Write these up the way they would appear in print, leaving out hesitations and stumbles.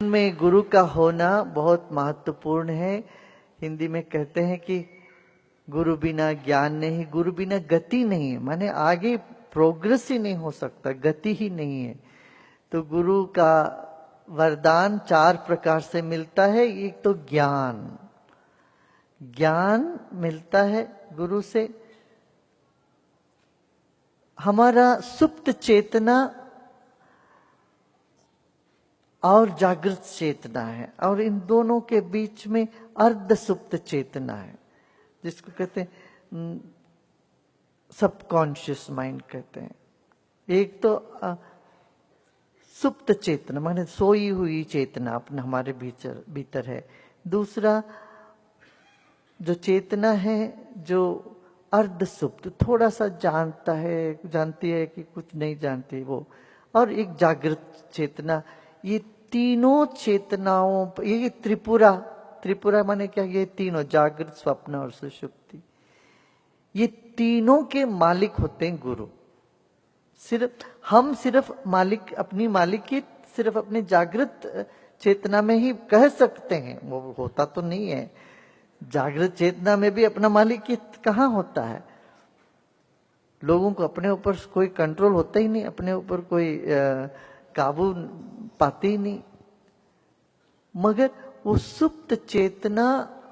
में गुरु का होना बहुत महत्वपूर्ण है। हिंदी में कहते हैं कि गुरु बिना ज्ञान नहीं, गुरु बिना गति नहीं है, माने आगे प्रोग्रेस ही नहीं हो सकता, गति ही नहीं है। तो गुरु का वरदान 4 प्रकार से मिलता है। एक तो ज्ञान, ज्ञान मिलता है गुरु से। हमारा सुप्त चेतना और जागृत चेतना है, और इन दोनों के बीच में अर्ध सुप्त चेतना है, जिसको कहते हैं सबकॉन्शियस माइंड कहते हैं। एक तो सुप्त चेतना माने सोई हुई चेतना अपना हमारे भीतर है। दूसरा जो चेतना है जो अर्ध सुप्त, थोड़ा सा जानता है, जानती है कि कुछ नहीं जानती वो, और एक जागृत चेतना। ये तीनों चेतनाओं, ये त्रिपुरा, त्रिपुरा माने क्या, ये तीनों जागृत, स्वप्न और सुषुप्ति, ये तीनों के मालिक होते हैं गुरु। सिर्फ मालिक, अपनी मालिकी सिर्फ अपने जागृत चेतना में ही कह सकते हैं, वो होता तो नहीं है। जागृत चेतना में भी अपना मालिक कहाँ होता है? लोगों को अपने ऊपर कोई कंट्रोल होता ही नहीं, अपने ऊपर कोई काबू पाते ही नहीं। मगर वो सुप्त चेतना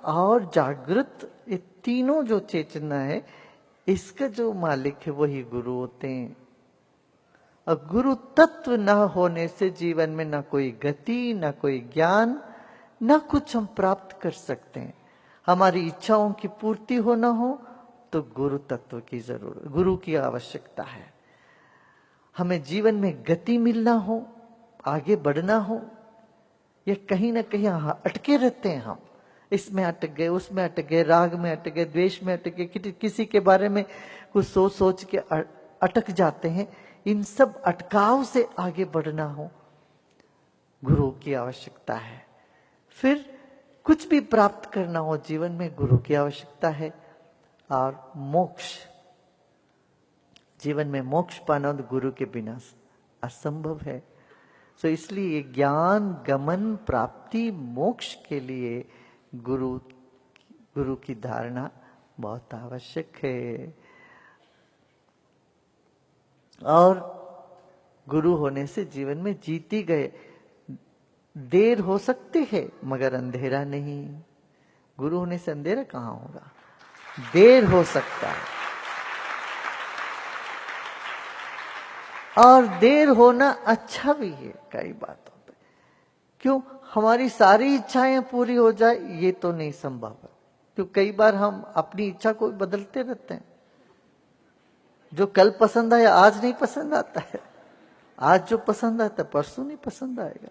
और जागृत, ये तीनों जो चेतना है, इसका जो मालिक है वही गुरु होते हैं। और गुरु तत्व न होने से जीवन में ना कोई गति, ना कोई ज्ञान, ना कुछ हम प्राप्त कर सकते हैं। हमारी इच्छाओं की पूर्ति हो ना हो तो गुरु तत्व की जरूरत, गुरु की आवश्यकता है। हमें जीवन में गति मिलना हो, आगे बढ़ना हो, या कहीं ना कहीं अटके रहते हैं हम, इसमें अटक गए, उसमें अटक गए, राग में अटक गए, द्वेष में अटक गए, किसी के बारे में कुछ सोच सोच के अटक जाते हैं। इन सब अटकाव से आगे बढ़ना हो, गुरु की आवश्यकता है। फिर कुछ भी प्राप्त करना हो जीवन में, गुरु की आवश्यकता है। और मोक्ष, जीवन में मोक्ष पाना तो गुरु के बिना असंभव है। तो इसलिए ज्ञान गमन प्राप्ति मोक्ष के लिए गुरु की धारणा बहुत आवश्यक है। और गुरु होने से जीवन में जीती गए, देर हो सकती है मगर अंधेरा नहीं। गुरु होने से अंधेरा कहाँ होगा, देर हो सकता है। और देर होना अच्छा भी है कई बातों पे। क्यों? हमारी सारी इच्छाएं पूरी हो जाए ये तो नहीं संभव है, क्यों कई बार हम अपनी इच्छा को बदलते रहते हैं। जो कल पसंद आया आज नहीं पसंद आता है, आज जो पसंद आता है परसों नहीं पसंद आएगा।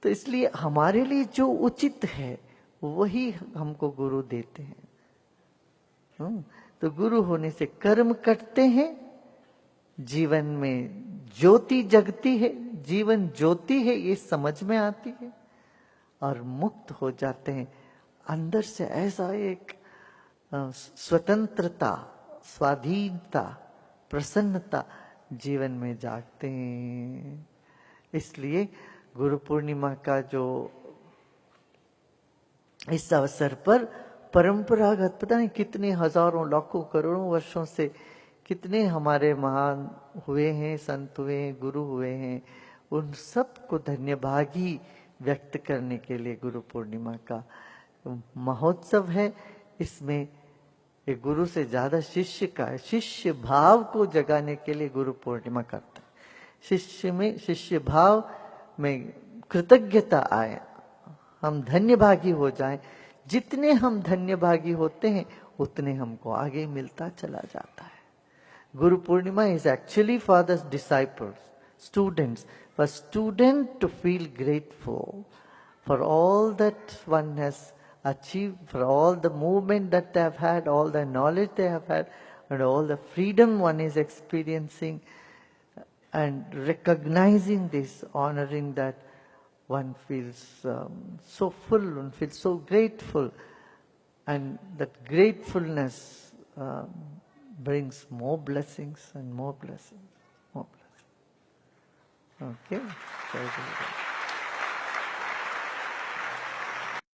तो इसलिए हमारे लिए जो उचित है वही हमको गुरु देते हैं। तो गुरु होने से कर्म कटते हैं, जीवन में ज्योति जगती है, जीवन ज्योति है ये समझ में आती है, और मुक्त हो जाते हैं। अंदर से ऐसा एक स्वतंत्रता, स्वाधीनता, प्रसन्नता जीवन में जागते हैं। इसलिए गुरु पूर्णिमा का जो इस अवसर पर परंपरागत, पता नहीं कितने हजारों लाखों करोड़ों वर्षों से कितने हमारे महान हुए हैं, संत हुए हैं, गुरु हुए हैं, उन सब को धन्यभागी व्यक्त करने के लिए गुरु पूर्णिमा का महोत्सव है। इसमें एक गुरु से ज्यादा शिष्य का है, शिष्य भाव को जगाने के लिए गुरु पूर्णिमा करता है। शिष्य भाव में कृतज्ञता आए, हम धन्यभागी हो जाएं। जितने हम धन्यभागी होते हैं उतने हमको आगे मिलता चला जाता है। Guru Purnima is actually for the disciples, students, for student to feel grateful for all that one has achieved, for all the movement that they have had, all the knowledge they have had, and all the freedom one is experiencing, and recognizing this, honoring that, one feels so full, one feels so grateful, and that gratefulness brings more blessings and more blessings, more blessings. Okay?